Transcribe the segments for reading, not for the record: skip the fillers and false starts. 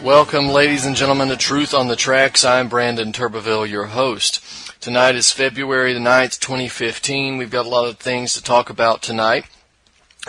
Welcome, ladies and gentlemen, to Truth on the Tracks. I'm Brandon Turbeville, your host. Tonight is February the 9th, 2015. We've got a lot of things to talk about tonight.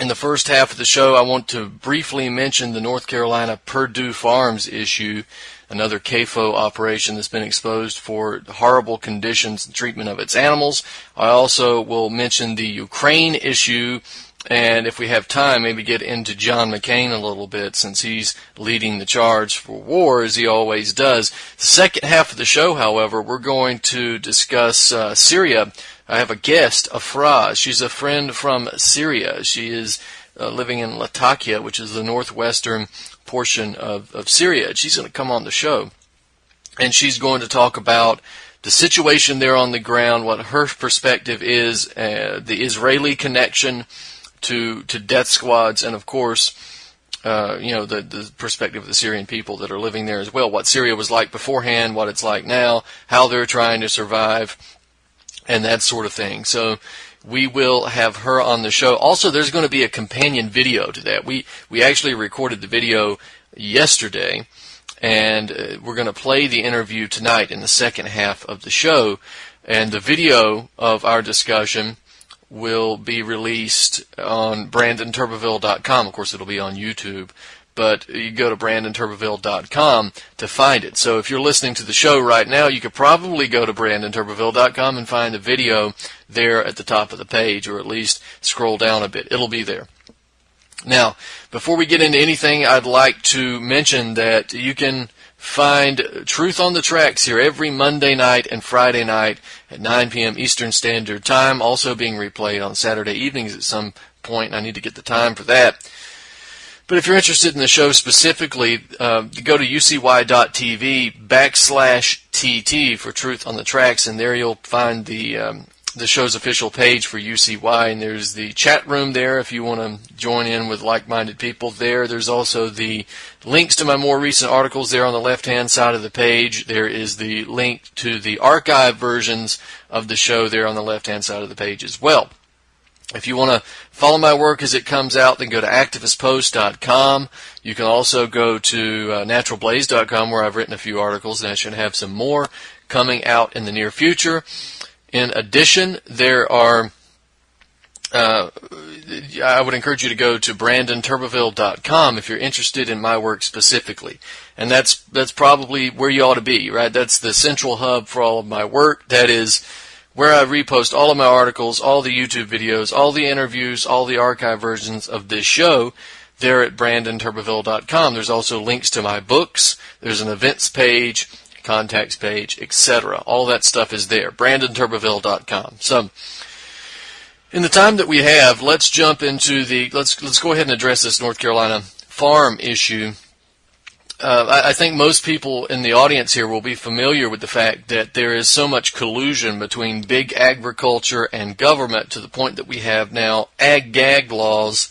In the first half of the show, I want to briefly mention the North Carolina Purdue Farms issue, another CAFO operation that's been exposed for horrible conditions and treatment of its animals. I also will mention the Ukraine issue, and if we have time, maybe get into John McCain a little bit, since he's leading the charge for war, as he always does. The second half of the show, however, we're going to discuss Syria. I have a guest, Afraa. She's a friend from Syria. She is living in Latakia, which is the northwestern portion of Syria. She's going to come on the show, and she's going to talk about the situation there on the ground, what her perspective is, the Israeli connection to death squads, and of course, the perspective of the Syrian people that are living there as well, what Syria was like beforehand, what it's like now, how they're trying to survive, and that sort of thing. So we will have her on the show. Also, there's going to be a companion video to that. We actually recorded the video yesterday, and we're going to play the interview tonight in the second half of the show. And the video of our discussion will be released on BrandonTurbeville.com. Of course, it'll be on YouTube, but you go to BrandonTurbeville.com to find it. So if you're listening to the show right now, you could probably go to BrandonTurbeville.com and find the video there at the top of the page, or at least scroll down a bit. It'll be there. Now, before we get into anything, I'd like to mention that you can find Truth on the Tracks here every Monday night and Friday night at 9 p.m. Eastern Standard Time, also being replayed on Saturday evenings at some point, and I need to get the time for that. But if you're interested in the show specifically, go to ucy.tv/TT for Truth on the Tracks, and there you'll find the show's official page for UCY, and there's the chat room there if you want to join in with like-minded people there. There's also the links to my more recent articles there on the left-hand side of the page. There is the link to the archive versions of the show there on the left-hand side of the page as well. If you want to follow my work as it comes out, then go to activistpost.com. You can also go to naturalblaze.com, where I've written a few articles, and I should have some more coming out in the near future. In addition, there are, I would encourage you to go to BrandonTurbeville.com if you're interested in my work specifically. And that's probably where you ought to be, right? That's the central hub for all of my work. That is where I repost all of my articles, all the YouTube videos, all the interviews, all the archive versions of this show there at BrandonTurbeville.com. There's also links to my books. There's an events page, contacts page, etc. All that stuff is there, BrandonTurbeville.com. So, in the time that we have, let's jump into let's go ahead and address this North Carolina farm issue. I think most people in the audience here will be familiar with the fact that there is so much collusion between big agriculture and government, to the point that we have now ag-gag laws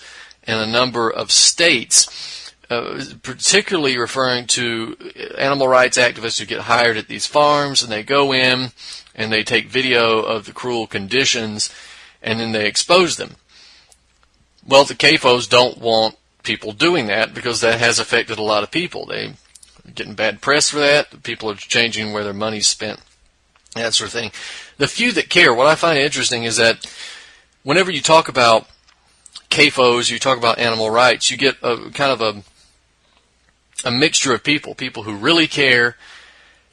in a number of states, particularly referring to animal rights activists who get hired at these farms, and they go in and they take video of the cruel conditions, and then they expose them. Well, the CAFOs don't want people doing that, because that has affected a lot of people. They're getting bad press for that. People are changing where their money's spent, that sort of thing. The few that care, what I find interesting is that whenever you talk about CAFOs, you talk about animal rights, you get a kind of a mixture of people who really care,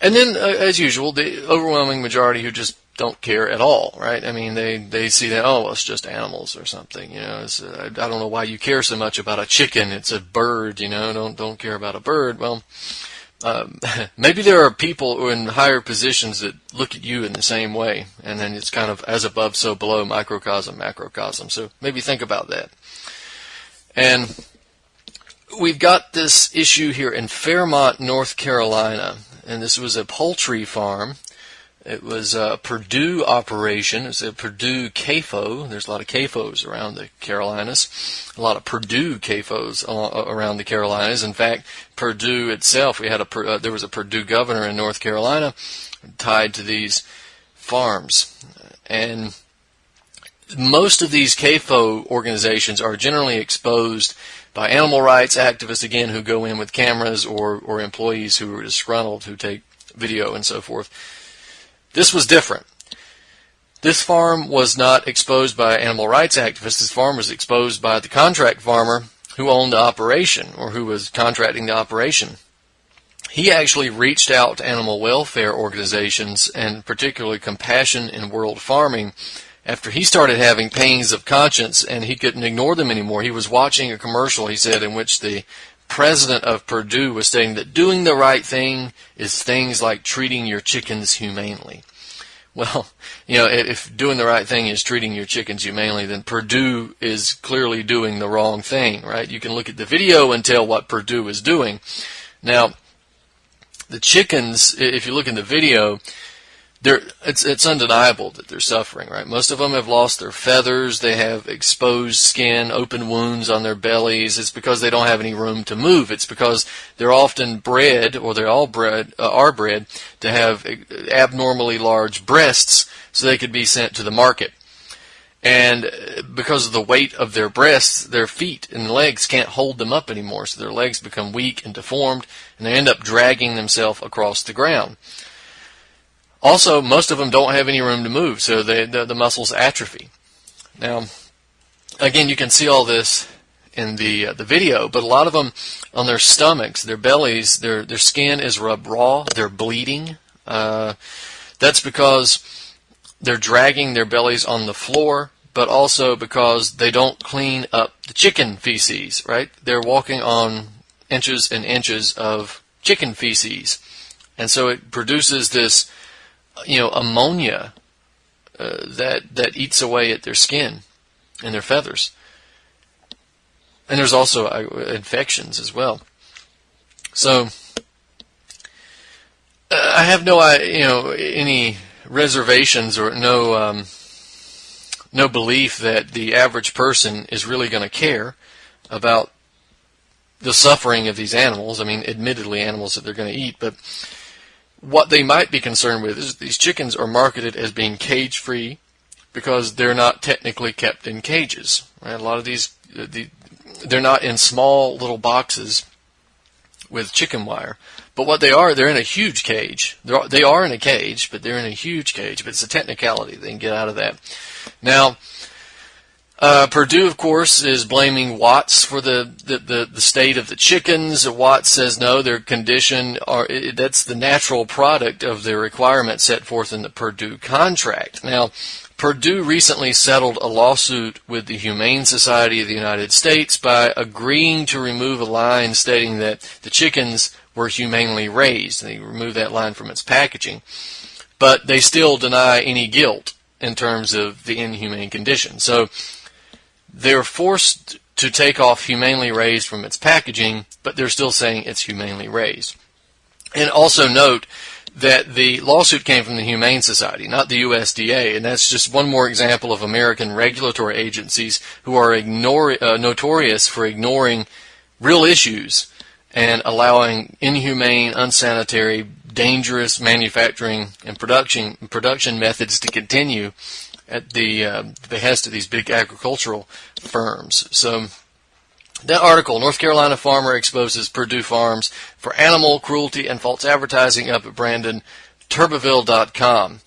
and then, as usual, the overwhelming majority who just don't care at all, right? I mean, they see that, oh, well, it's just animals or something, I don't know why you care so much about a chicken. It's a bird, don't care about a bird. Well, maybe there are people who are in higher positions that look at you in the same way, and then it's kind of as above, so below, microcosm, macrocosm. So maybe think about that. And we've got this issue here in Fairmont, North Carolina, and this was a poultry farm. It was a Purdue operation. It's a Purdue CAFO. There's a lot of CAFOs around the Carolinas. A lot of Purdue CAFOs around the Carolinas. In fact, Purdue itself, there was a Purdue governor in North Carolina tied to these farms. And most of these CAFO organizations are generally exposed by animal rights activists, again, who go in with cameras, or employees who are disgruntled, who take video and so forth. This was different. This farm was not exposed by animal rights activists. This farm was exposed by the contract farmer who owned the operation, or who was contracting the operation. He actually reached out to animal welfare organizations, and particularly Compassion in World Farming, after he started having pains of conscience and he couldn't ignore them anymore. He was watching a commercial, he said, in which the president of Purdue was stating that doing the right thing is things like treating your chickens humanely. Well, if doing the right thing is treating your chickens humanely, then Purdue is clearly doing the wrong thing, right? You can look at the video and tell what Purdue is doing. Now, the chickens, if you look in the video, it's undeniable that they're suffering, right? Most of them have lost their feathers. They have exposed skin, open wounds on their bellies. It's because they don't have any room to move. It's because they're often bred, or they're all bred, are bred to have abnormally large breasts, so they could be sent to the market. And because of the weight of their breasts, their feet and legs can't hold them up anymore, so their legs become weak and deformed, and they end up dragging themselves across the ground. Also, most of them don't have any room to move, so the muscles atrophy. Now, again, you can see all this in the video, but a lot of them on their stomachs, their bellies, their skin is rubbed raw. They're bleeding. That's because they're dragging their bellies on the floor, but also because they don't clean up the chicken feces, right? They're walking on inches and inches of chicken feces, and so it produces this ammonia that eats away at their skin and their feathers. And there's also infections as well. So I have no any reservations, or no belief that the average person is really going to care about the suffering of these animals. I mean, admittedly, animals that they're going to eat, but what they might be concerned with is these chickens are marketed as being cage-free because they're not technically kept in cages. Right? A lot of these, they're not in small little boxes with chicken wire. But what they are, they're in a huge cage. They are in a cage, but they're in a huge cage. But it's a technicality. They can get out of that. Now, Purdue, of course, is blaming Watts for the state of the chickens. Watts says no, their condition that's the natural product of the requirements set forth in the Purdue contract. Now, Purdue recently settled a lawsuit with the Humane Society of the United States by agreeing to remove a line stating that the chickens were humanely raised. They removed that line from its packaging, but they still deny any guilt in terms of the inhumane condition. So they're forced to take off humanely raised from its packaging, but they're still saying it's humanely raised. And also note that the lawsuit came from the Humane Society, not the USDA, and that's just one more example of American regulatory agencies who are notorious for ignoring real issues and allowing inhumane, unsanitary, dangerous manufacturing and production methods to continue at the behest of these big agricultural firms. So that article, North Carolina farmer exposes Purdue farms for animal cruelty and false advertising, up at Brandon, Turbeville.com.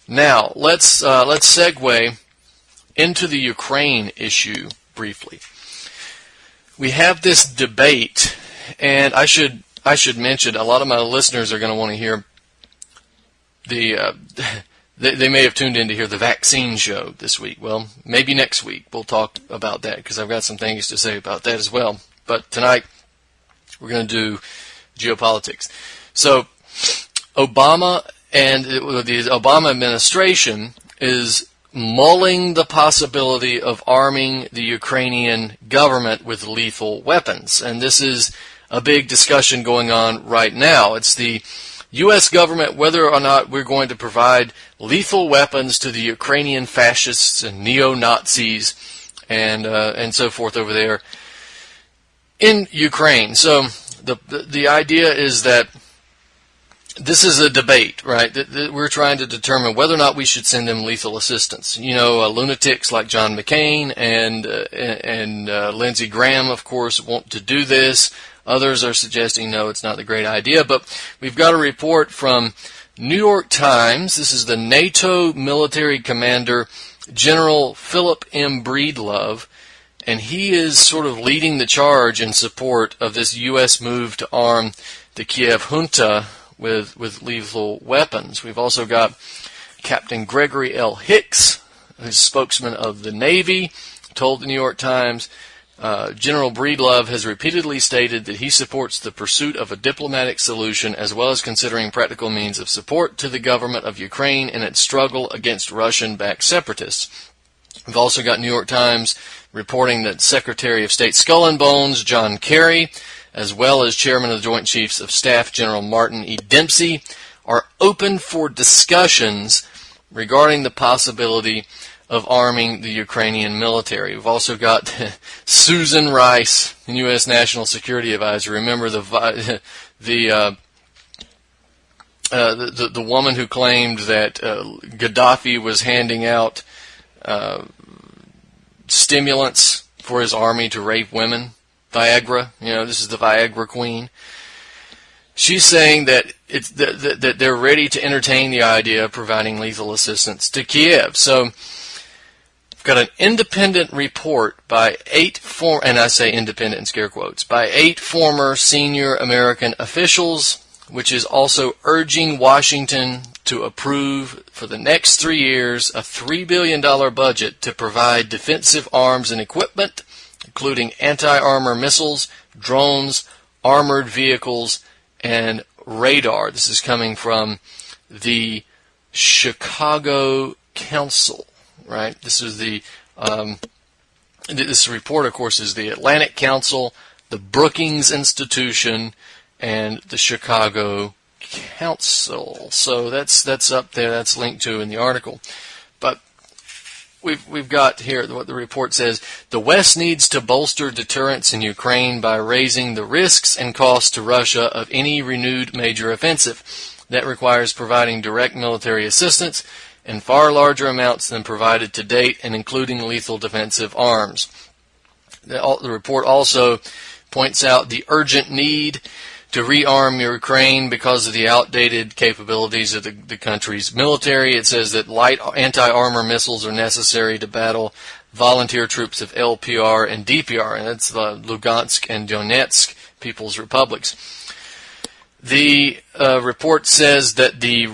Now, let's segue into the Ukraine issue briefly. We have this debate, and I should mention, a lot of my listeners are going to want to hear They may have tuned in to hear the vaccine show this week. Well, maybe next week we'll talk about that, because I've got some things to say about that as well. But tonight we're going to do geopolitics. So Obama and the Obama administration is mulling the possibility of arming the Ukrainian government with lethal weapons. And this is a big discussion going on right now. It's the U.S. government, whether or not we're going to provide lethal weapons to the Ukrainian fascists and neo-Nazis and so forth over there in Ukraine. So the idea is that this is a debate, right? We're trying to determine whether or not we should send them lethal assistance. You know, lunatics like John McCain and Lindsey Graham, of course, want to do this. Others are suggesting, no, it's not a great idea. But we've got a report from New York Times. This is the NATO military commander, General Philip M. Breedlove, and he is sort of leading the charge in support of this U.S. move to arm the Kiev junta with lethal weapons. We've also got Captain Gregory L. Hicks, who's spokesman of the Navy, told the New York Times, General Breedlove has repeatedly stated that he supports the pursuit of a diplomatic solution as well as considering practical means of support to the government of Ukraine in its struggle against Russian-backed separatists. We've also got New York Times reporting that Secretary of State Skull and Bones John Kerry, as well as Chairman of the Joint Chiefs of Staff General Martin E. Dempsey, are open for discussions regarding the possibility of arming the Ukrainian military. We've also got Susan Rice, U.S. National Security Advisor. Remember the woman who claimed that Gaddafi was handing out stimulants for his army to rape women. Viagra, this is the Viagra queen. She's saying that that they're ready to entertain the idea of providing lethal assistance to Kiev. So we've got an independent report by and I say independent in scare quotes, by 8 former senior American officials, which is also urging Washington to approve for the next 3 years a $3 billion budget to provide defensive arms and equipment, including anti-armor missiles, drones, armored vehicles, and radar. This is coming from the Chicago Council, right? This is this report, of course, is the Atlantic Council, the Brookings Institution, and the Chicago Council. So that's up there. That's linked to in the article. But we've got here what the report says. The West needs to bolster deterrence in Ukraine by raising the risks and costs to Russia of any renewed major offensive. That requires providing direct military assistance in far larger amounts than provided to date, and including lethal defensive arms. The report also points out the urgent need to rearm Ukraine because of the outdated capabilities of the country's military. It says that light anti-armor missiles are necessary to battle volunteer troops of LPR and DPR, and that's the Lugansk and Donetsk People's Republics. The report says that the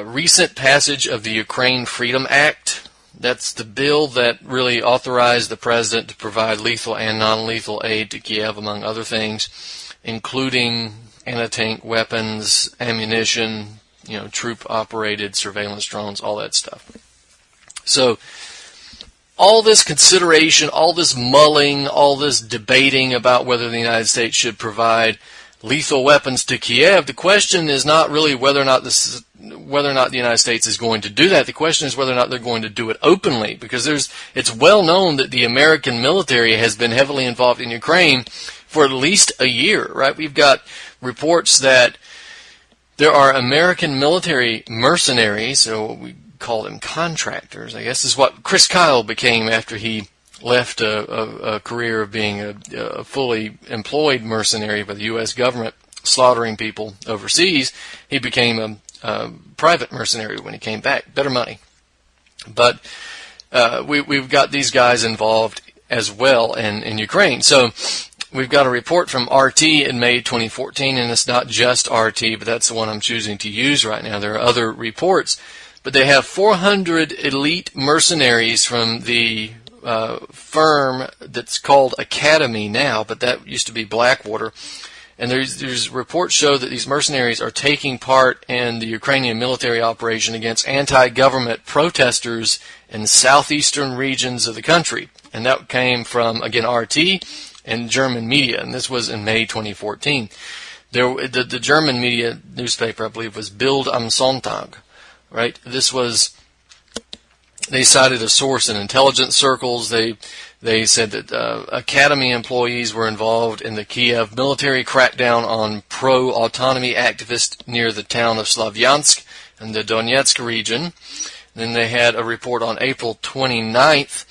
recent passage of the Ukraine Freedom Act, that's the bill that really authorized the president to provide lethal and non-lethal aid to Kiev, among other things, including anti-tank weapons, ammunition, troop-operated surveillance drones, all that stuff. So all this consideration, all this mulling, all this debating about whether the United States should provide lethal weapons to Kiev, the question is not really whether or not the United States is going to do that. The question is whether or not they're going to do it openly, because it's well known that the American military has been heavily involved in Ukraine for at least a year, right? We've got reports that there are American military mercenaries, so we call them contractors, I guess is what Chris Kyle became after he left a career of being a fully employed mercenary by the U.S. government, slaughtering people overseas. He became a private mercenary when he came back, better money. But we've got these guys involved as well in Ukraine. So we've got a report from RT in May 2014, and it's not just RT, but that's the one I'm choosing to use right now. There are other reports, but they have 400 elite mercenaries from the firm that's called Academy now, but that used to be Blackwater. And there's reports show that these mercenaries are taking part in the Ukrainian military operation against anti-government protesters in southeastern regions of the country. And that came from, again, RT and German media, and this was in May 2014. The German media newspaper, I believe, was Bild am Sonntag, right? They cited a source in intelligence circles. They They said that academy employees were involved in the Kiev military crackdown on pro-autonomy activists near the town of Slavyansk in the Donetsk region. Then they had a report on April 29th.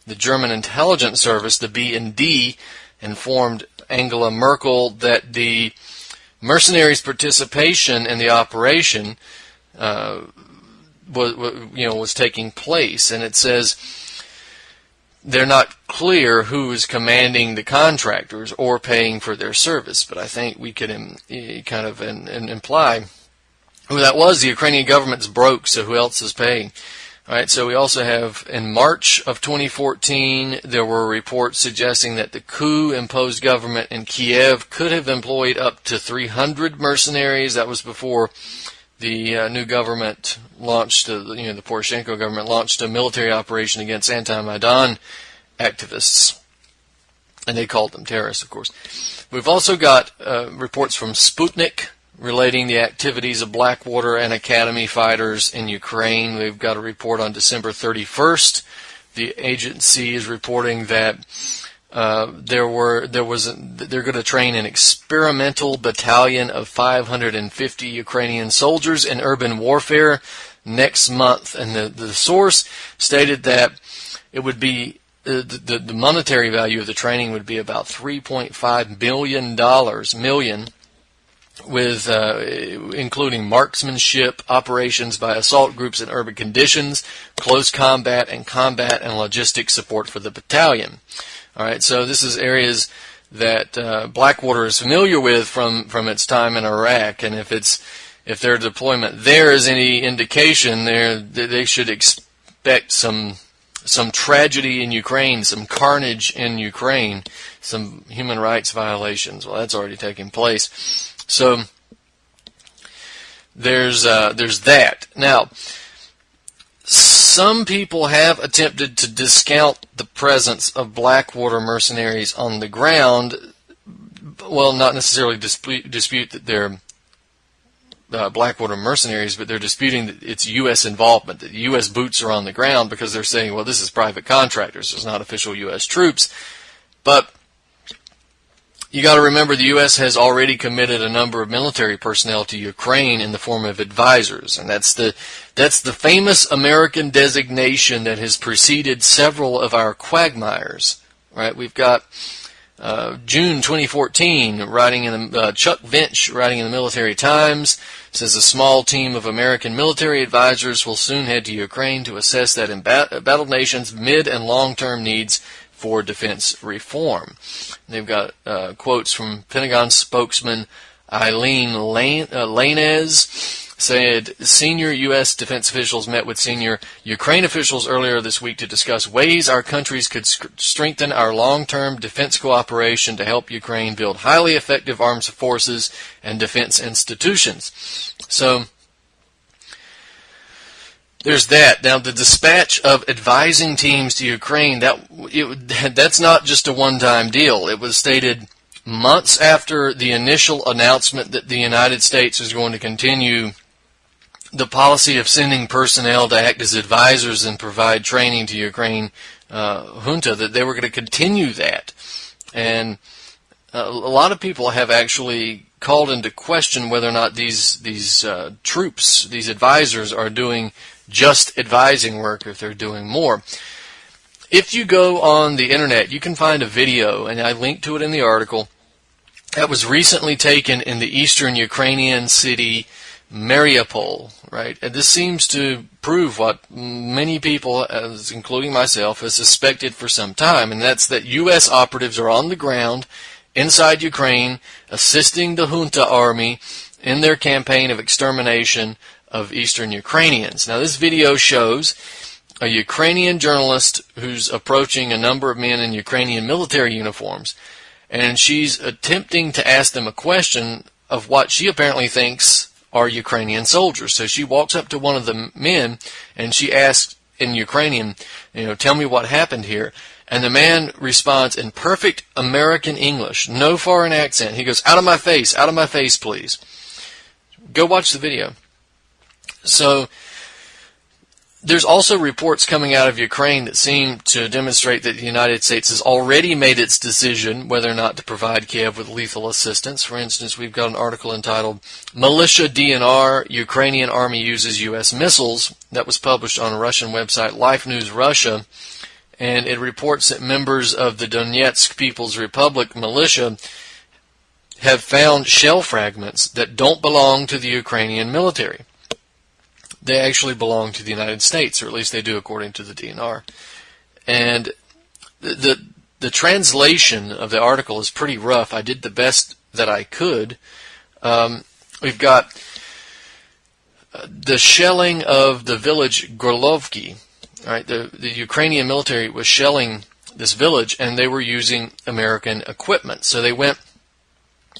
The German intelligence service, the BND, informed Angela Merkel that the mercenaries' participation in the operation was taking place, and it says they're not clear who is commanding the contractors or paying for their service, but I think we could imply who that was. The Ukrainian government's broke, so who else is paying? All right, so we also have, in March of 2014, there were reports suggesting that the coup-imposed government in Kiev could have employed up to 300 mercenaries. That was before the new government launched, the Poroshenko government launched a military operation against anti-Maidan activists, and they called them terrorists, of course. We've also got reports from Sputnik relating the activities of Blackwater and Academy fighters in Ukraine. We've got a report on December 31st. The agency is reporting that they're going to train an experimental battalion of 550 Ukrainian soldiers in urban warfare next month, and the source stated that it would be the monetary value of the training would be about $3.5 million, with including marksmanship, operations by assault groups in urban conditions, close combat and logistic support for the battalion. All right, so this is areas that Blackwater is familiar with from its time in Iraq, and if their deployment there is any indication, they should expect some tragedy in Ukraine, some carnage in Ukraine, some human rights violations. Well, that's already taking place. So there's that. Now, some people have attempted to discount the presence of Blackwater mercenaries on the ground. Well, not necessarily dispute that they're Blackwater mercenaries, but they're disputing that it's U.S. involvement, that U.S. boots are on the ground, because they're saying, well, this is private contractors, it's not official U.S. troops. But you got to remember, the U.S. has already committed a number of military personnel to Ukraine in the form of advisors, and that's the famous American designation that has preceded several of our quagmires. Right? We've got June 2014, Chuck Vinch, writing in the Military Times, says a small team of American military advisors will soon head to Ukraine to assess that embattled nation's mid- and long-term needs for defense reform. They've got quotes from Pentagon spokesman Eileen Lanez, said senior U.S. defense officials met with senior Ukraine officials earlier this week to discuss ways our countries could strengthen our long-term defense cooperation to help Ukraine build highly effective armed forces and defense institutions. So there's that. Now, the dispatch of advising teams to Ukraine, that's not just a one-time deal. It was stated months after the initial announcement that the United States is going to continue the policy of sending personnel to act as advisors and provide training to Ukraine junta, that they were going to continue that. And a lot of people have actually called into question whether or not these troops, these advisors, are doing just advising work, or if they're doing more. If you go on the internet, you can find a video, and I linked to it in the article, that was recently taken in the eastern Ukrainian city Mariupol, right? And this seems to prove what many people, including myself, have suspected for some time, and that's that U.S. operatives are on the ground inside Ukraine assisting the junta army in their campaign of extermination of eastern Ukrainians. Now, this video shows a Ukrainian journalist who's approaching a number of men in Ukrainian military uniforms, and she's attempting to ask them a question of what she apparently thinks are Ukrainian soldiers. So she walks up to one of the men and she asks in Ukrainian, tell me what happened here. And the man responds in perfect American English, no foreign accent. He goes, out of my face, please. Go watch the video. So There's also reports coming out of Ukraine that seem to demonstrate that the United States has already made its decision whether or not to provide Kiev with lethal assistance. For instance, we've got an article entitled "Militia DNR, Ukrainian Army Uses U.S. Missiles" that was published on a Russian website, Life News Russia, and it reports that members of the Donetsk People's Republic militia have found shell fragments that don't belong to the Ukrainian military. They actually belong to the United States, or at least they do according to the DNR. And the translation of the article is pretty rough. I did the best that I could. We've got the shelling of the village Gorlovki. Right, the Ukrainian military was shelling this village, and they were using American equipment. So they went.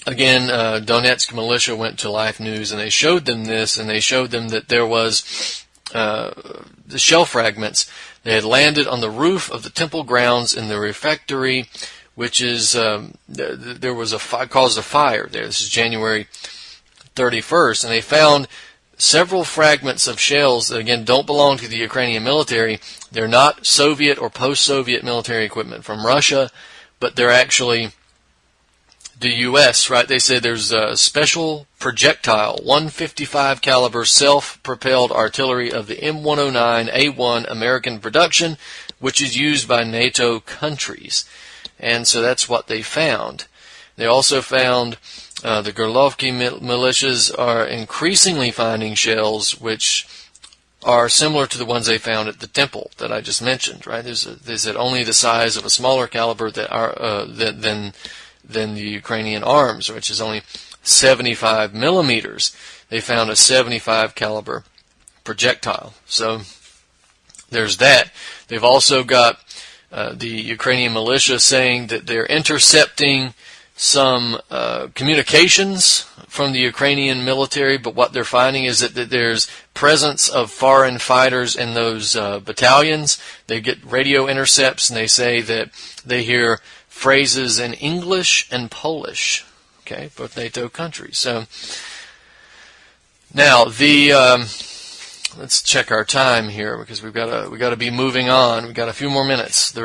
Again, Donetsk militia went to Life News, and they showed them this, and they showed them that there was the shell fragments. They had landed on the roof of the temple grounds in the refectory, which is there was caused a fire there. This is January 31st, and they found several fragments of shells that, again, don't belong to the Ukrainian military. They're not Soviet or post-Soviet military equipment from Russia, but they're actually the U.S., right? They say there's a special projectile, 155 caliber self-propelled artillery of the M109A1 American production, which is used by NATO countries. And so that's what they found. They also found the Gorlovki militias are increasingly finding shells which are similar to the ones they found at the temple that I just mentioned, right? There's only the size of a smaller caliber that are than the Ukrainian arms, which is only 75 millimeters. They found a 75 caliber projectile. So there's that. They've also got the Ukrainian militia saying that they're intercepting some communications from the Ukrainian military, but what they're finding is that there's presence of foreign fighters in those battalions. They get radio intercepts, and they say that they hear phrases in English and Polish, okay, both NATO countries. So now let's check our time here because we got to be moving on. We've got a few more minutes.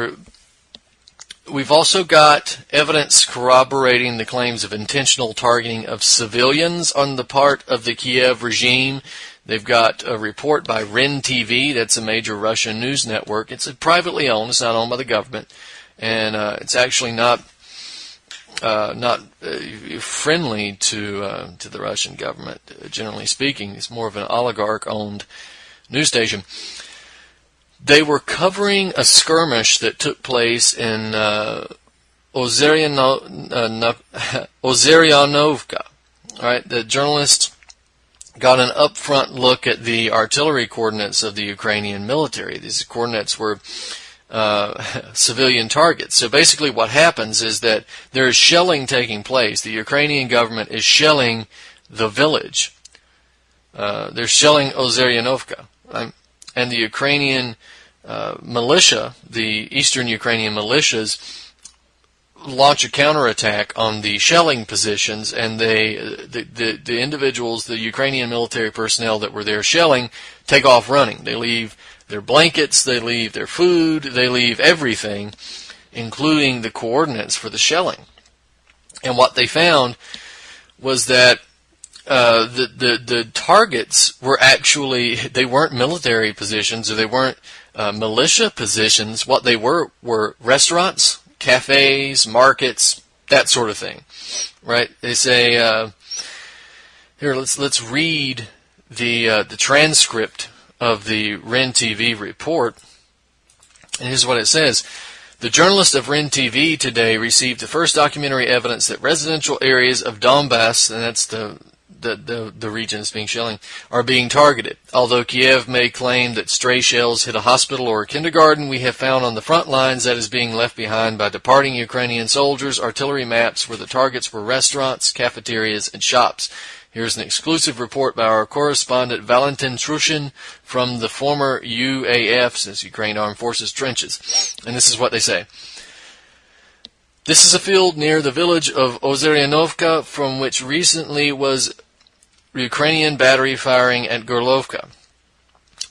We've also got evidence corroborating the claims of intentional targeting of civilians on the part of the Kiev regime. They've got a report by REN TV. That's a major Russian news network. It's privately owned. It's not owned by the government. And it's actually not friendly to the Russian government, generally speaking. It's more of an oligarch-owned news station. They were covering a skirmish that took place in Ozeryanovka. Right, the journalist got an upfront look at the artillery coordinates of the Ukrainian military. These coordinates were civilian targets. So basically what happens is that there is shelling taking place. The Ukrainian government is shelling the village. They're shelling Ozeryanovka. And the Ukrainian militia, the eastern Ukrainian militias, launch a counterattack on the shelling positions, and the individuals, the Ukrainian military personnel that were there shelling, take off running. They leave their blankets, they leave their food, they leave everything, including the coordinates for the shelling. And what they found was that the targets were actually, they weren't military positions, or they weren't militia positions. What they were restaurants, cafes, markets, that sort of thing, right? They say here. Let's read the transcript of the REN TV report, and here's what it says. The journalist of REN TV today received the first documentary evidence that residential areas of Donbass, and that's the region that's being shelling, are being targeted. Although Kiev may claim that stray shells hit a hospital or a kindergarten, we have found on the front lines that is being left behind by departing Ukrainian soldiers artillery maps where the targets were restaurants, cafeterias, and shops. Here's an exclusive report by our correspondent Valentin Trushin from the former UAF, since Ukraine Armed Forces trenches. And this is what they say. This is a field near the village of Ozeryanovka, from which recently was Ukrainian battery firing at Gorlovka.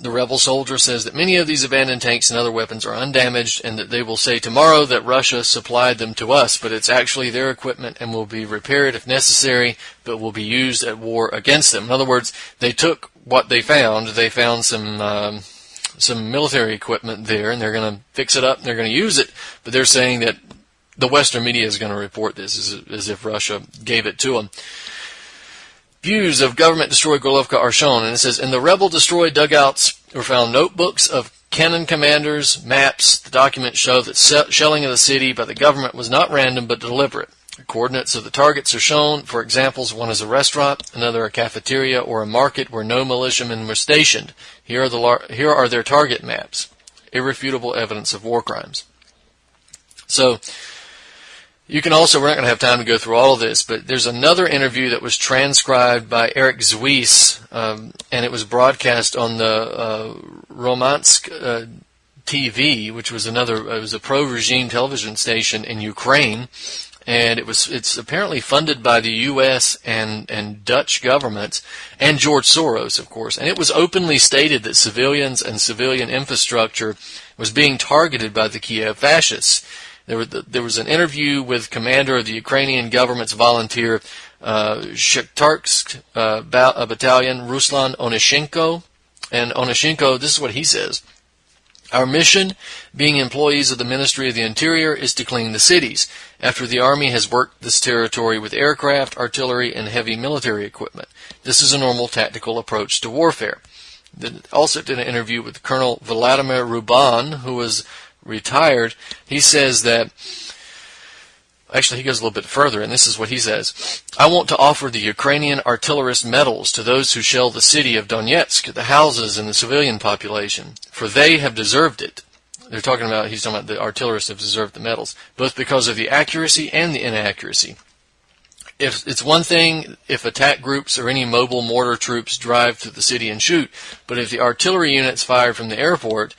The rebel soldier says that many of these abandoned tanks and other weapons are undamaged and that they will say tomorrow that Russia supplied them to us, but it's actually their equipment and will be repaired if necessary, but will be used at war against them. In other words, they took what they found. They found some military equipment there, and they're going to fix it up and they're going to use it, but they're saying that the Western media is going to report this as if Russia gave it to them. Views of government-destroyed Gorlovka are shown, and it says, in the rebel-destroyed dugouts were found notebooks of cannon commanders, maps. The documents show that shelling of the city by the government was not random but deliberate. The coordinates of the targets are shown. For examples, one is a restaurant, another a cafeteria or a market where no militiamen were stationed. Here are their target maps. Irrefutable evidence of war crimes. So, you can also, we're not going to have time to go through all of this, but there's another interview that was transcribed by Eric Zuis, and it was broadcast on the Romansk TV, which was it was a pro-regime television station in Ukraine, and it's apparently funded by the U.S. and Dutch governments, and George Soros, of course, and it was openly stated that civilians and civilian infrastructure was being targeted by the Kiev fascists. There was an interview with commander of the Ukrainian government's volunteer Shakhtarsk battalion, Ruslan Onishenko. And Onishenko, this is what he says. Our mission, being employees of the Ministry of the Interior, is to clean the cities, after the army has worked this territory with aircraft, artillery, and heavy military equipment. This is a normal tactical approach to warfare. Also did an interview with Colonel Vladimir Ruban, who was retired. He says that, actually he goes a little bit further, and this is what he says. I want to offer the Ukrainian artillerist medals to those who shell the city of Donetsk, the houses and the civilian population, for they have deserved it. He's talking about the artillerists have deserved the medals, both because of the accuracy and the inaccuracy. If it's one thing if attack groups or any mobile mortar troops drive through the city and shoot, but if the artillery units fired from the airport,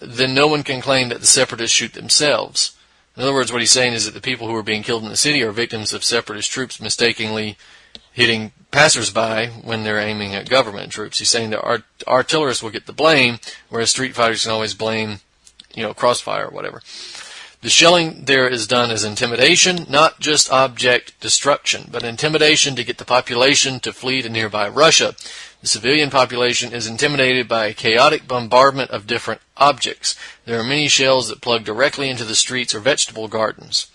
then no one can claim that the separatists shoot themselves. In other words, what he's saying is that the people who are being killed in the city are victims of separatist troops mistakenly hitting passersby when they're aiming at government troops. He's saying that artillerists will get the blame, whereas street fighters can always blame, crossfire or whatever. The shelling there is done as intimidation, not just object destruction, but intimidation to get the population to flee to nearby Russia. The civilian population is intimidated by a chaotic bombardment of different objects. There are many shells that plug directly into the streets or vegetable gardens.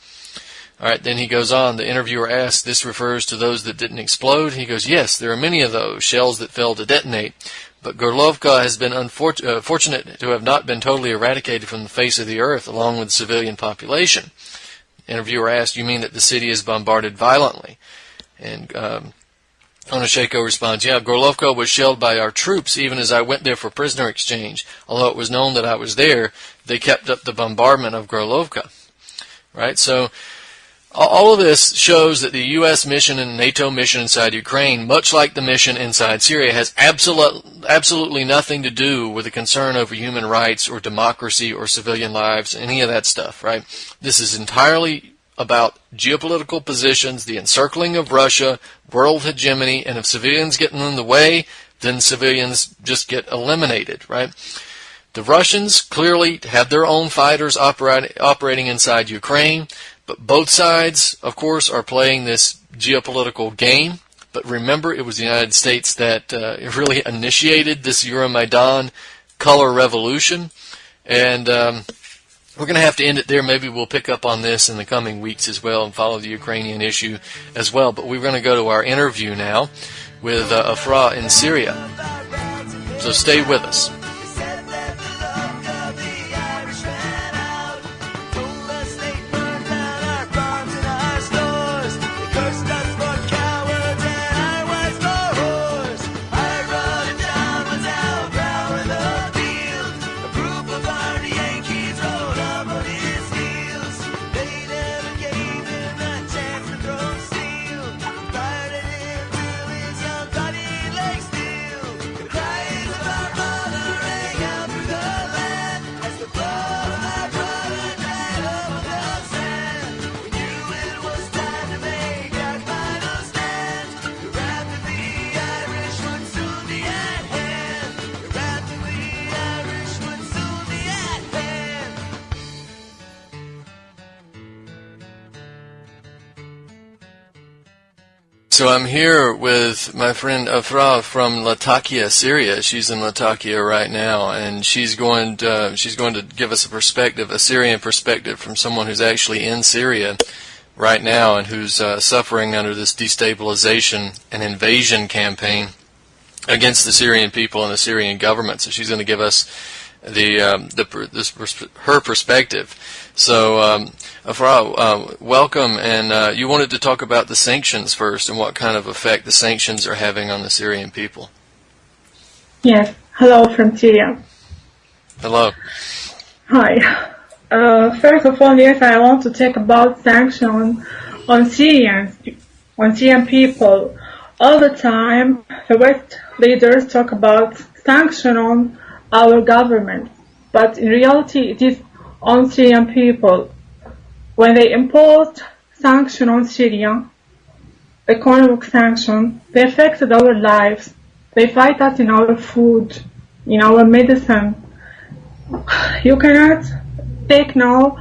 All right, then he goes on. The interviewer asks, this refers to those that didn't explode? He goes, yes, there are many of those, shells that failed to detonate. But Gorlovka has been fortunate to have not been totally eradicated from the face of the earth, along with the civilian population. The interviewer asked, you mean that the city is bombarded violently? And Onishenko responds, yeah, Gorlovka was shelled by our troops even as I went there for prisoner exchange. Although it was known that I was there, they kept up the bombardment of Gorlovka. Right? So all of this shows that the U.S. mission and NATO mission inside Ukraine, much like the mission inside Syria, has absolutely nothing to do with a concern over human rights or democracy or civilian lives, any of that stuff, right? This is entirely about geopolitical positions, the encircling of Russia, world hegemony, and if civilians get in the way, then civilians just get eliminated, right? The Russians clearly have their own fighters operating inside Ukraine, but both sides, of course, are playing this geopolitical game. But remember, it was the United States that really initiated this Euromaidan color revolution. And we're going to have to end it there. Maybe we'll pick up on this in the coming weeks as well and follow the Ukrainian issue as well. But we're going to go to our interview now with Afraa in Syria. So stay with us. So I'm here with my friend Afraa from Latakia, Syria. She's in Latakia right now, and she's going to give us a perspective, a Syrian perspective, from someone who's actually in Syria right now and who's suffering under this destabilization and invasion campaign against the Syrian people and the Syrian government. So she's going to give us her perspective. So, Afraa, welcome, and you wanted to talk about the sanctions first and what kind of effect the sanctions are having on the Syrian people. Yes, hello from Syria. Hello. Hi. First of all, yes, I want to talk about sanctions on Syrian people. All the time, the West leaders talk about sanctions on our government, but in reality, it is on Syrian people. When they imposed sanctions on Syria, economic sanctions, they affected our lives. They fight us in our food, in our medicine. You cannot take now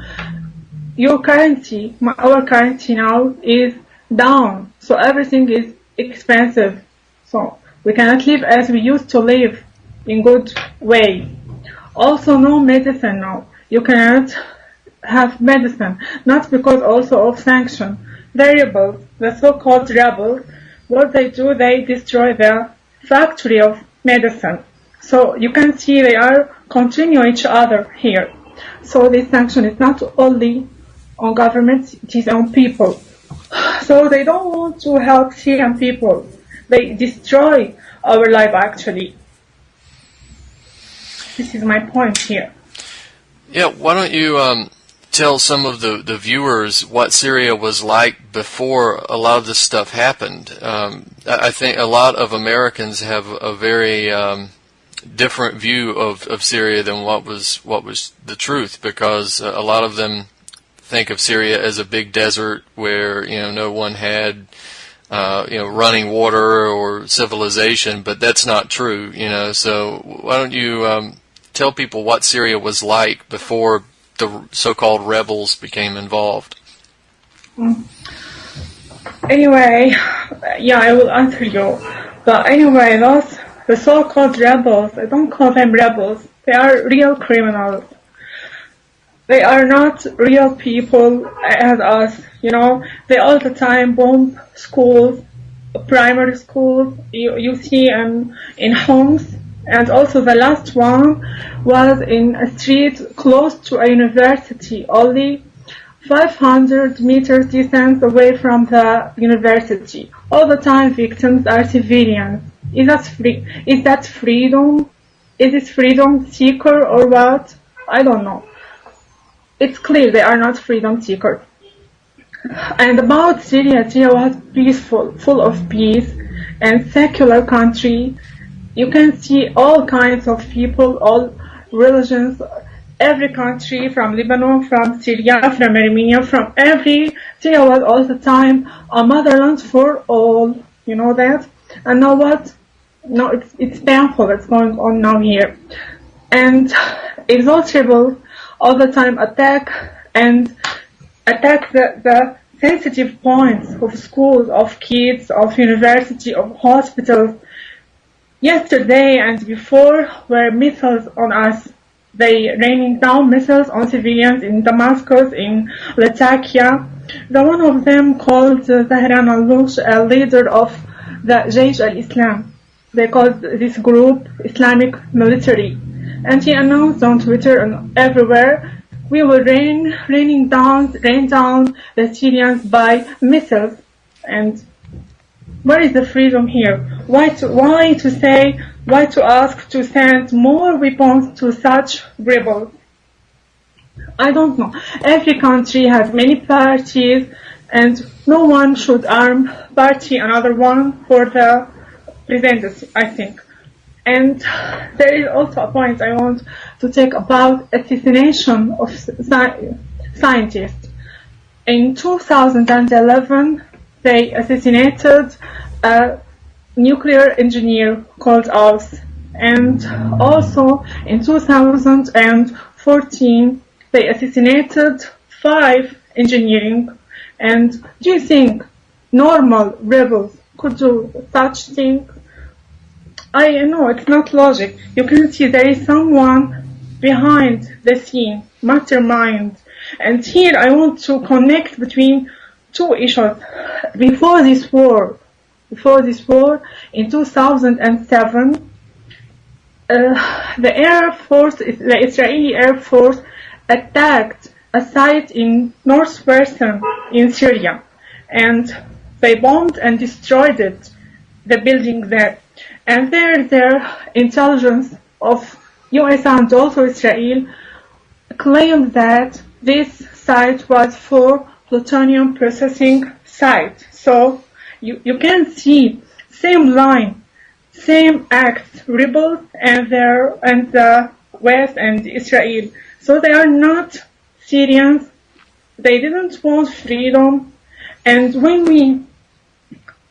your currency. Our currency now is down, so everything is expensive. So we cannot live as we used to live in good way. Also, no medicine now. You cannot have medicine, not because also of sanction. The rebels, the so-called rebels, what they do, they destroy the factory of medicine. So you can see they are continue each other here. So this sanction is not only on governments, it is on people. So they don't want to help Syrian people. They destroy our life actually. This is my point here. Yeah, why don't you tell some of the viewers what Syria was like before a lot of this stuff happened. I think a lot of Americans have a very different view of Syria than what was the truth, because a lot of them think of Syria as a big desert where no one had running water or civilization, but that's not true. So why don't you tell people what Syria was like before the so-called rebels became involved? Anyway, yeah, I will answer you. But anyway, the so-called rebels, I don't call them rebels. They are real criminals. They are not real people as us, They all the time bomb schools, primary schools, you see in homes. And also the last one was in a street close to a university, only 500 meters distance away from the university. All the time victims are civilians. Is that freedom? Is it freedom seeker or what? I don't know. It's clear they are not freedom seekers. And about Syria, Syria was peaceful, full of peace and secular country. You can see all kinds of people, all religions, every country, from Lebanon, from Syria, from Armenia, from Syria was all the time a motherland for all, you know that? And now what? No, it's painful what's going on now here. And exhaustive all the time attack the sensitive points of schools, of kids, of university, of hospitals. Yesterday and before were missiles on us. They raining down missiles on civilians in Damascus, in Latakia. The one of them called Zahran al-Lush, a leader of the Jaysh al-Islam. They called this group Islamic military. And he announced on Twitter and everywhere, we will rain down the Syrians by missiles. And where is the freedom here? Why to ask to send more weapons to such rebels? I don't know. Every country has many parties, and no one should arm party another one for the presidency, I think. And there is also a point I want to take about assassination of scientists. In 2011, they assassinated a nuclear engineer called Aus. And also in 2014, they assassinated 5 engineering. And do you think normal rebels could do such things. I know it's not logic. You can see there is someone behind the scene, mastermind. And here I want to connect between two issues. Before this war, in 2007, the Israeli Air Force attacked a site in northwestern in Syria, and they bombed and destroyed it, the building there. And their intelligence of US and also Israel claimed that this site was for plutonium processing site. So you can see same line, same acts, rebels and the West and Israel. So they are not Syrians. They didn't want freedom. And when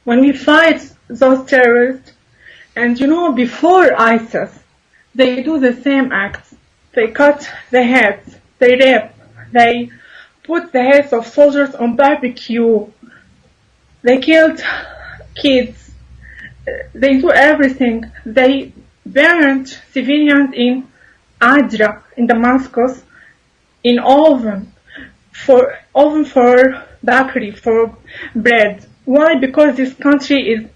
we fight those terrorists, and before ISIS, they do the same acts. They cut the heads, they rape, they put the heads of soldiers on barbecue, they killed kids, they do everything. They burned civilians in Adra, in Damascus, in oven for bakery, for bread. Why? Because this country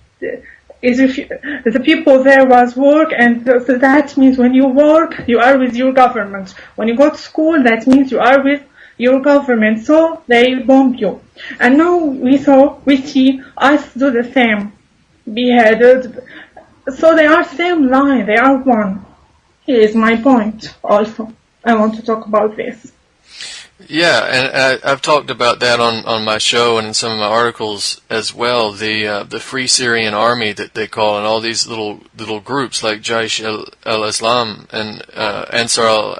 is the people there was work, and so that means when you work, you are with your government. When you go to school, that means you are with your government. So they bomb you. And now we see us do the same, beheaded. So they are same line, they are one. Here is my point also. I want to talk about this. Yeah, and I've talked about that on my show and in some of my articles as well. The Free Syrian Army that they call, and all these little groups like Jaish al-Islam and Ansar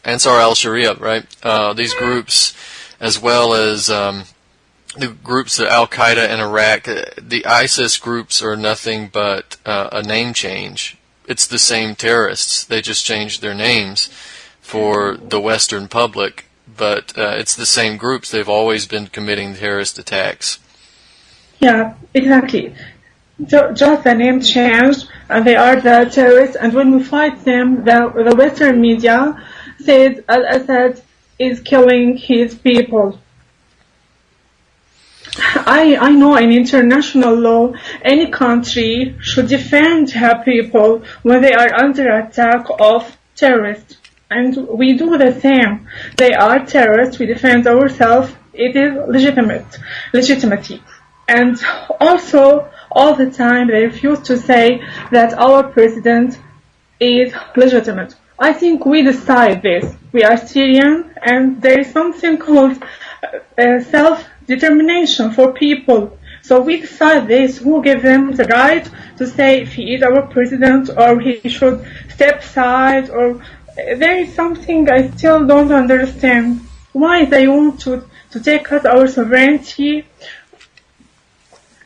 al-Sharia, right? These groups, as well as the groups of Al-Qaeda in Iraq. The ISIS groups are nothing but a name change. It's the same terrorists. They just changed their names for the Western public, but it's the same groups. They've always been committing terrorist attacks. Yeah, exactly. Just the name changed, and they are the terrorists. And when we fight them, the Western media said Assad is killing his people. I know in international law, any country should defend her people when they are under attack of terrorists. And we do the same. They are terrorists. We defend ourselves. It is legitimacy. And also, all the time, they refuse to say that our president is legitimate. I think we decide this. We are Syrian, and there is something called self-determination for people. So we decide this, who gives them the right to say if he is our president or he should step aside, or there is something I still don't understand. Why they want to take us our sovereignty?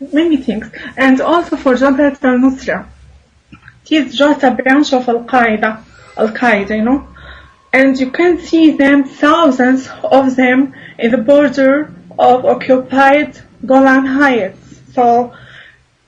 Many things. And also for Jabhat al-Nusra. It is just a branch of Al-Qaeda, And you can see them, thousands of them, in the border of occupied Golan Heights. So,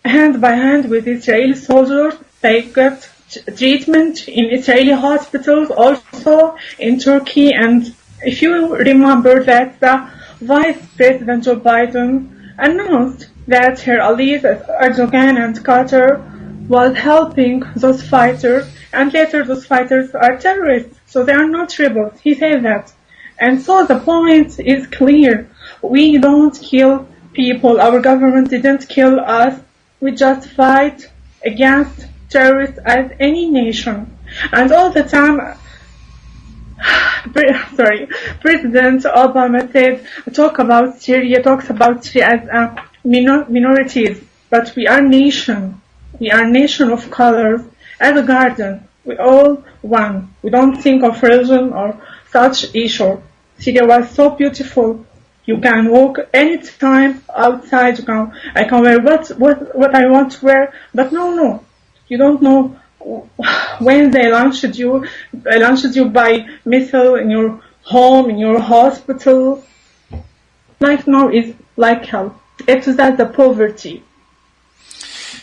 hand by hand with Israeli soldiers, they got treatment in Israeli hospitals, also in Turkey. And if you remember that the Vice President Joe Biden announced that her allies Erdogan and Qatar was helping those fighters, and later those fighters are terrorists, so they are not rebels. He said that. And so the point is clear. We don't kill people. Our government didn't kill us. We just fight against terrorists as any nation. And all the time, President Obama talks about Syria as a minorities, but we are nation. We are nation of colors, as a garden. We all one. We don't think of religion or such issue. Syria was so beautiful. You can walk anytime outside. I can wear what I want to wear, but no. You don't know when they launched you by missile in your home, in your hospital. Life now is like hell. It's that the poverty.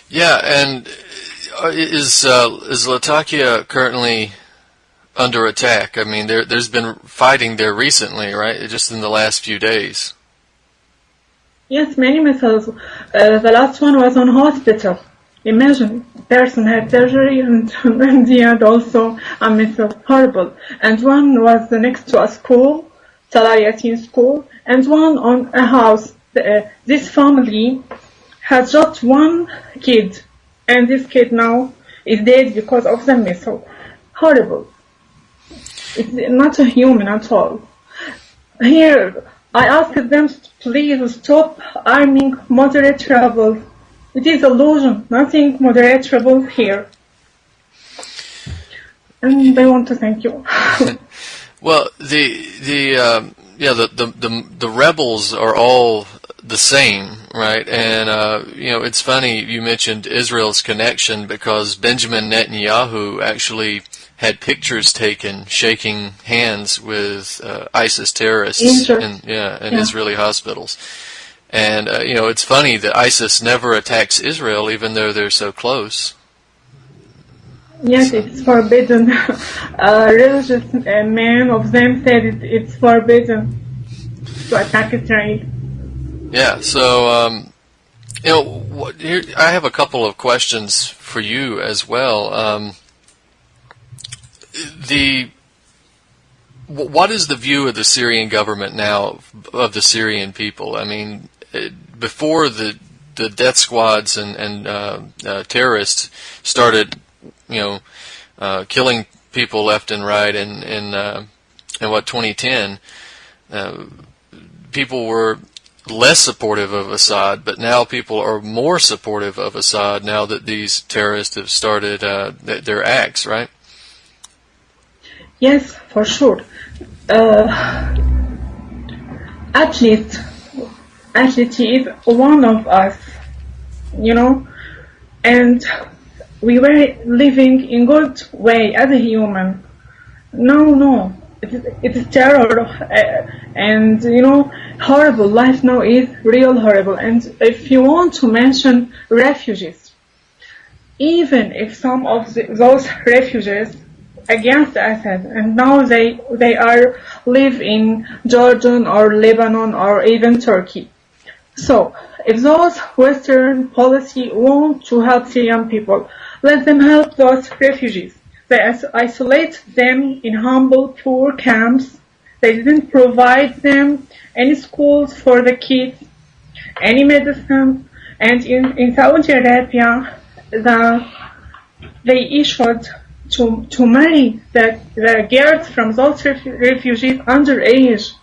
Yeah, and is Latakia currently under attack? I mean, there's been fighting there recently, right? Just in the last few days. Yes, many missiles. The last one was on hospital. Imagine, person had surgery and he had also a missile. Horrible. And one was next to a school, Talayatin school, and one on a house. This family has just one kid, and this kid now is dead because of the missile. Horrible. It's not a human at all. Here, I asked them to please stop arming moderate rebels. It is illusion, nothing moderate rebels here. And I want to thank you. Well, the rebels are all the same, right? And it's funny you mentioned Israel's connection, because Benjamin Netanyahu actually had pictures taken shaking hands with ISIS terrorists in Israeli hospitals. And it's funny that ISIS never attacks Israel, even though they're so close. Yes, it's forbidden. A religious man of them said it's forbidden to attack Israel. Yeah, so here I have a couple of questions for you as well. What is the view of the Syrian government now of the Syrian people? I mean, before the death squads and terrorists started, killing people left and right in 2010, people were less supportive of Assad, but now people are more supportive of Assad now that these terrorists have started their acts, right? Yes, for sure. At least he is one of us, and we were living in good way as a human. No, it is terror, and horrible. Life now is real horrible. And if you want to mention refugees, even if some of those refugees against Assad, and now they live in Jordan or Lebanon or even Turkey. So if those Western policy want to help Syrian people, let them help those refugees. They isolate them in humble, poor camps. They didn't provide them any schools for the kids, any medicine. And in Saudi Arabia, they issued to marry the girls from those refugees underage.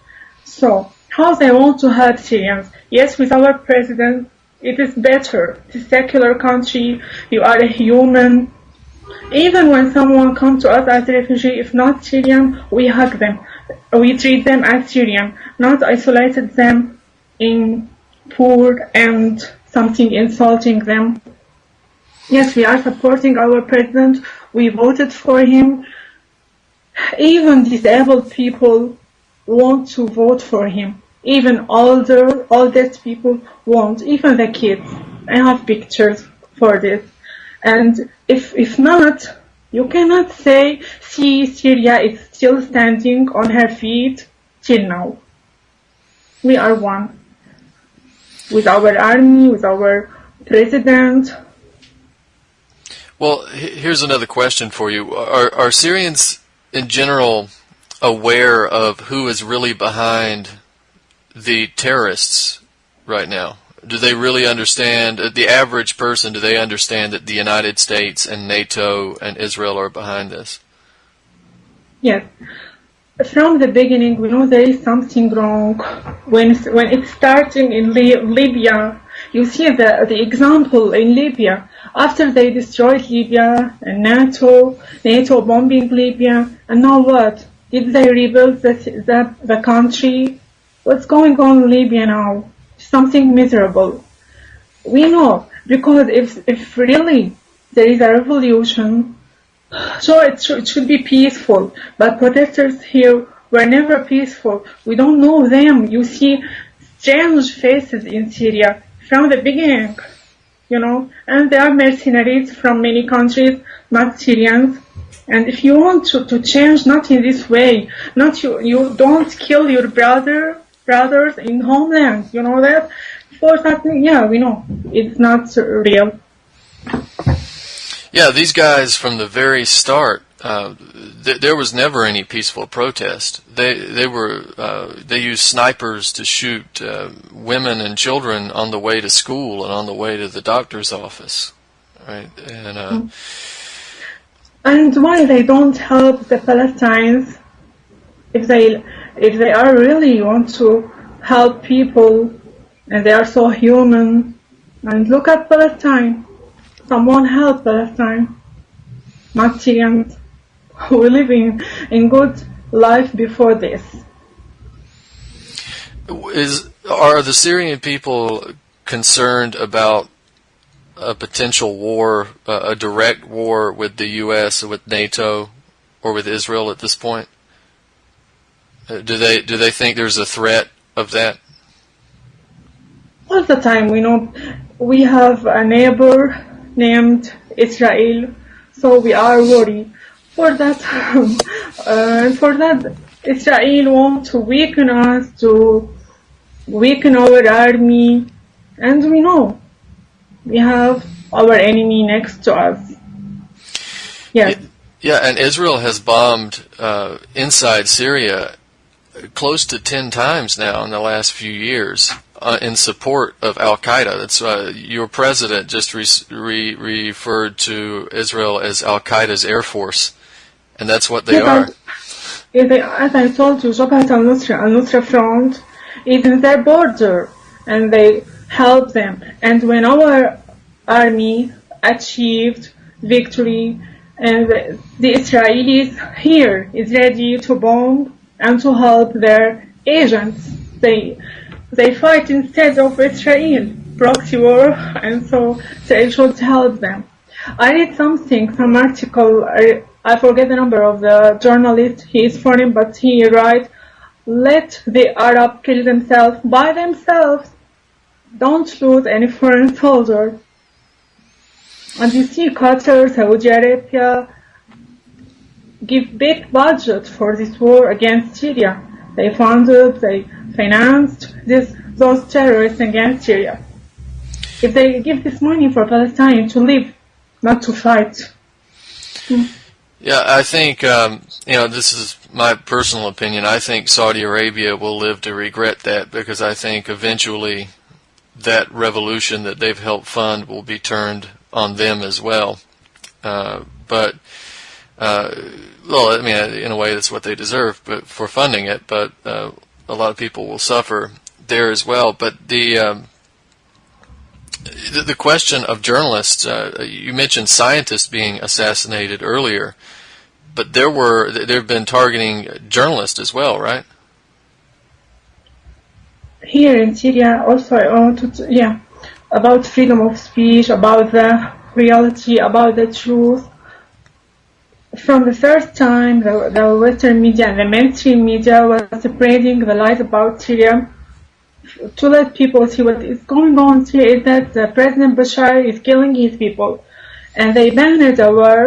So how they want to help Syrians? Yes, with our president, it is better. It's a secular country. You are a human. Even when someone comes to us as a refugee, if not Syrian, we hug them. We treat them as Syrian, not isolated them in poor and something insulting them. Yes, we are supporting our president. We voted for him. Even disabled people want to vote for him. Even oldest people want. Even the kids. I have pictures for this. And if not, you cannot say, see, Syria is still standing on her feet till now. We are one. With our army, with our president. Well, here's another question for you. Are Syrians in general aware of who is really behind the terrorists right now? Do they really understand, the average person, do they understand that the United States and NATO and Israel are behind this? Yes. From the beginning, we know there is something wrong. When it's starting in Libya, you see the example in Libya. After they destroyed Libya and NATO bombing Libya, and now what? Did they rebuild the country? What's going on in Libya now? Something miserable. We know, because if really there is a revolution, so it should be peaceful. But protesters here were never peaceful. We don't know them. You see strange faces in Syria. from the beginning, and they are mercenaries from many countries, not Syrians. And if you want to change, not in this way, not you don't kill your brothers in homeland, you know that? For that, yeah, we know it's not real. Yeah, these guys from the very start, there was never any peaceful protest. They used snipers to shoot women and children on the way to school and on the way to the doctor's office, right? And why they don't help the Palestinians if they are really want to help people and they are so human? And look at Palestine. Someone help Palestine, not Syrians who are living in good life before this. Are the Syrian people concerned about a potential war, a direct war with the U.S. or with NATO or with Israel at this point? Do they think there's a threat of that? All the time, we have a neighbor named Israel, so we are worried. For that, Israel wants to weaken us, to weaken our army, and we know we have our enemy next to us. Yes. Yeah, and Israel has bombed inside Syria close to 10 times now in the last few years in support of Al-Qaeda. That's your president just referred to Israel as Al-Qaeda's Air Force, and that's what they are. As I told you, Jabhat al-Nusra Front is in their border, and they help them. And when our army achieved victory, and the Israelis here is ready to bomb and to help their agents, they fight instead of Israel, proxy war, and so they should help them. I read some article, I forget the number of the journalist, he is foreign, but he writes, let the Arab kill themselves by themselves, don't lose any foreign soldier. And you see Qatar, Saudi Arabia give big budget for this war against Syria. They financed those terrorists against Syria. If they give this money for Palestine to live, not to fight. Yeah, I think, this is my personal opinion. I think Saudi Arabia will live to regret that, because I think eventually that revolution that they've helped fund will be turned on them as well. In a way that's what they deserve, but for funding it, but a lot of people will suffer there as well. But the question of journalists, you mentioned scientists being assassinated earlier, but they've been targeting journalists as well, right? Here in Syria also I want to, about freedom of speech, about the reality, about the truth. From the first time, the Western media and the mainstream media was spreading the lies about Syria to let people see what is going on here is that President Bashar is killing his people, and they banned our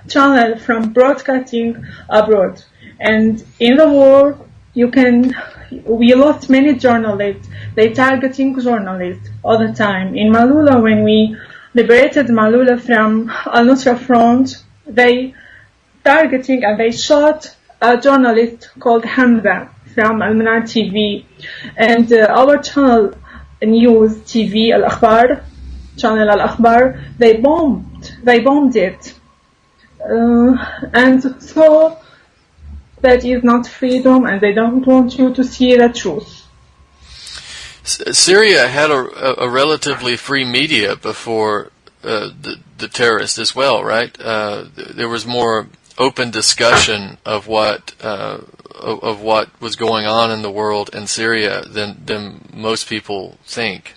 channel from broadcasting abroad. And in the war, we lost many journalists. They targeting journalists all the time. In Malula, when we liberated Malula from Al-Nusra Front, they targeting and they shot a journalist called Hamza from Al-Manar TV, and our channel news TV Al-Akhbar, channel Al-Akhbar, they bombed it, and so that is not freedom, and they don't want you to see the truth. Syria had a relatively free media before the terrorists as well, right? There was more open discussion of what was going on in the world in Syria than most people think.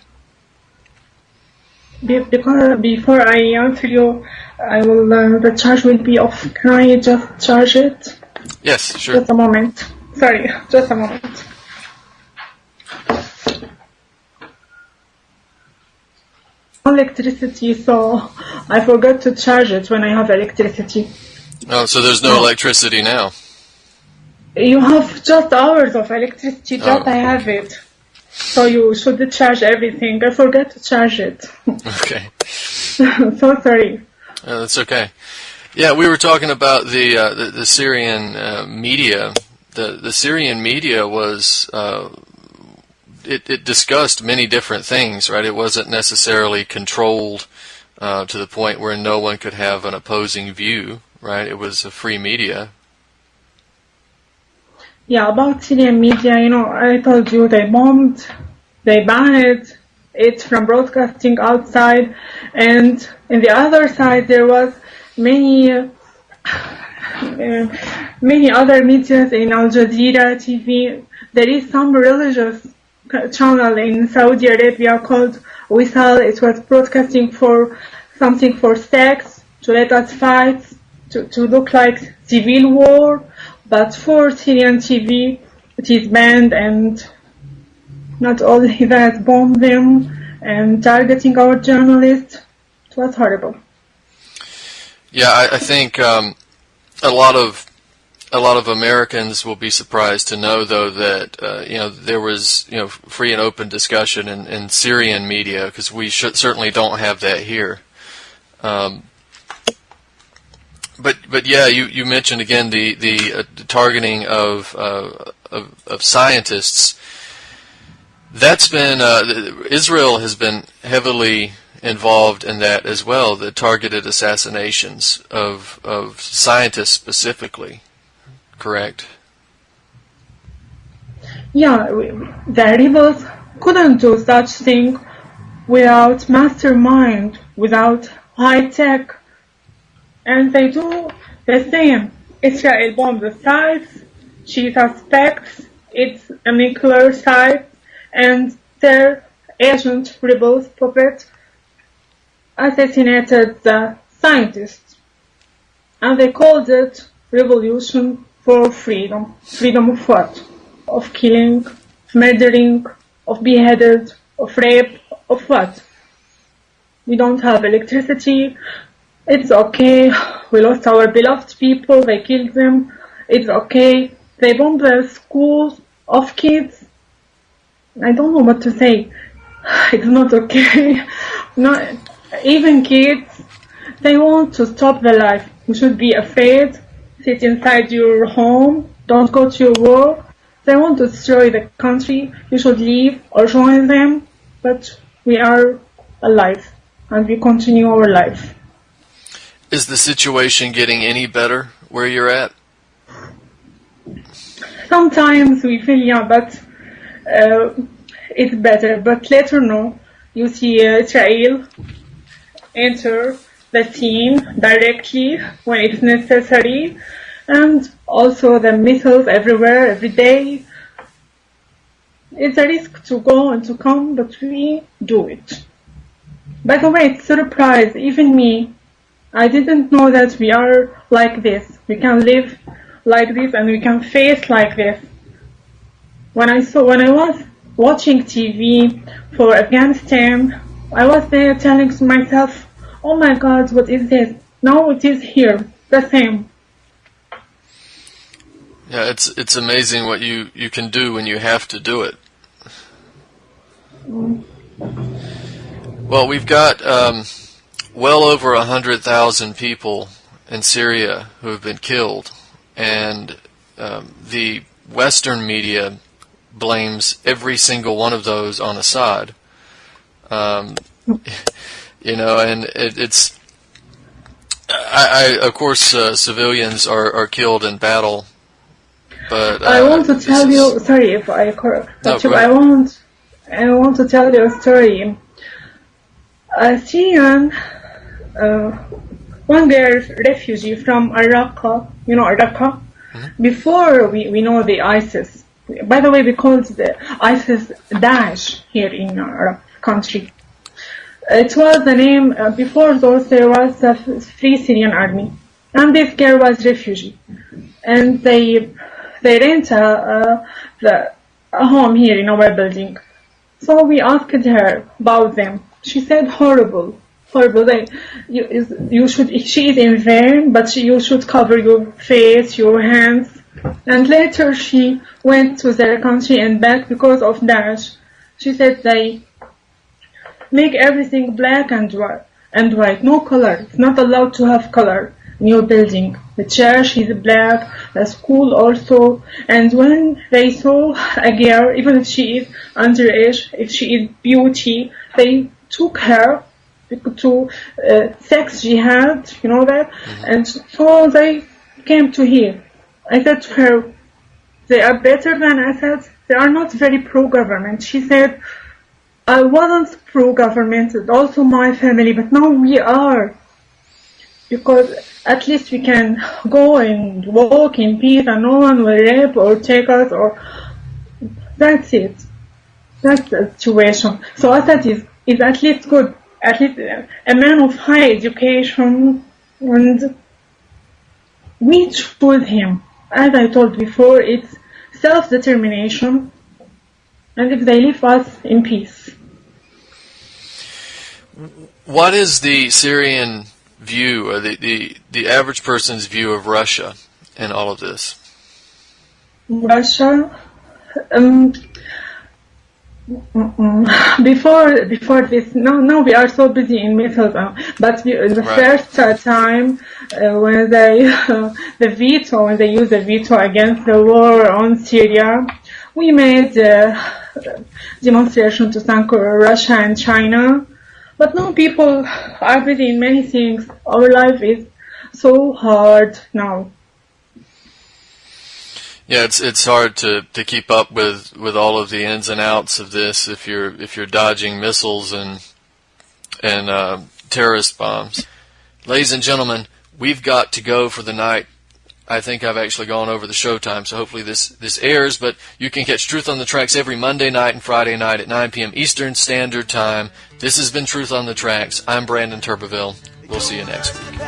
Before I answer you, the charge will be off. Can I just charge it? Yes, sure. Just a moment. Sorry, just a moment. electricity, so I forgot to charge it when I have electricity. Oh, so there's no electricity now. You have just hours of electricity, just I have it. So you should charge everything. I forgot to charge it. Okay. So sorry. That's okay. Yeah, we were talking about the Syrian media. The Syrian media was it discussed many different things, right? It wasn't necessarily controlled to the point where no one could have an opposing view, right? It was a free media. Yeah, about Syrian media, I told you they bombed, they banned it from broadcasting outside, and in the other side there was many other medias in Al Jazeera TV. There is some religious channel in Saudi Arabia called Wisal. It was broadcasting for something for sex, to let us fight, to look like civil war. But for Syrian TV, it is banned, and not only that, bomb them and targeting our journalists. It was horrible. Yeah, I think a lot of Americans will be surprised to know, though, that there was free and open discussion in Syrian media, because we certainly don't have that here. But yeah, you mentioned again the targeting of scientists. That's been Israel has been heavily involved in that as well. The targeted assassinations of scientists specifically, correct? Yeah, the rebels couldn't do such thing without mastermind, without high tech. And they do the same. Israel bombed the sites, she suspects it's a nuclear site, and their agent, rebels, puppet, assassinated the scientists. And they called it revolution for freedom. Freedom of what? Of killing, murdering, of beheaded, of rape, of what? We don't have electricity. It's okay, we lost our beloved people, they killed them, it's okay. They bombed the schools of kids. I don't know what to say. It's not okay. No, even kids, they want to stop the life. You should be afraid, sit inside your home, don't go to your work. They want to destroy the country, you should leave or join them, but we are alive and we continue our life. Is the situation getting any better where you're at? Sometimes we feel, yeah, but it's better. But later, no. You see Israel enter the scene directly when it's necessary, and also the missiles everywhere, every day. It's a risk to go and to come, but we do it. By the way, it's a surprise, even me. I didn't know that we are like this. We can live like this and we can face like this. When I was watching TV for Afghanistan, I was there telling myself, oh my God, what is this? Now it is here, the same. Yeah, it's amazing what you can do when you have to do it. Well, we've got well over 100,000 people in Syria who have been killed, and the Western media blames every single one of those on Assad. And it's of course civilians are killed in battle, but I want to tell you. Sorry if I correct you. I want to tell you a story. A Syrian. One girl, refugee from Iraq, Iraq, before we know the ISIS. By the way, we call the ISIS Daesh here in our country. It was the name, before those there was a Free Syrian Army. And this girl was refugee. And they rent a home here in our building. So we asked her about them. She said horrible. Horrible. Like, you should. She is in vain, but you should cover your face, your hands. And later she went to their country and back because of Daesh. She said they make everything black and white, no color. It's not allowed to have color in your building. The church is black, the school also. And when they saw a girl, even if she is underage, if she is beauty, they took her to sex jihad, you know that? And so they came to here. I said to her, they are better than Assad. They are not very pro-government. She said, I wasn't pro-government, and also my family, but now we are. Because at least we can go and walk in peace and no one will rape or take us, or that's it. That's the situation. So Assad is at least good. At least a man of high education, and we choose him. As I told before, it's self-determination, and if they leave us in peace. What is the Syrian view, or the average person's view of Russia in all of this? Russia? Before this, no, we are so busy in missiles. But the first time when they when they used the veto against the war on Syria, we made demonstration to thank Russia and China. But now people are busy in many things. Our life is so hard now. Yeah, it's hard to keep up with all of the ins and outs of this if you're dodging missiles and terrorist bombs. Ladies and gentlemen, we've got to go for the night. I think I've actually gone over the show time, so hopefully this airs, but you can catch Truth on the Tracks every Monday night and Friday night at 9 p.m. Eastern Standard Time. This has been Truth on the Tracks. I'm Brandon Turbeville. We'll see you next week.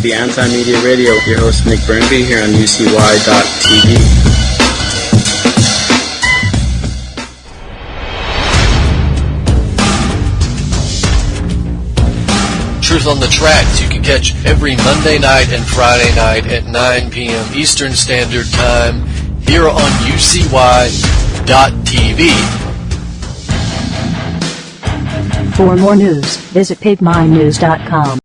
The Anti-Media Radio with your host Nick Burnby here on UCY.tv. Truth on the Tracks you can catch every Monday night and Friday night at 9 p.m. Eastern Standard Time here on UCY.tv. For more news, visit pigmynews.com.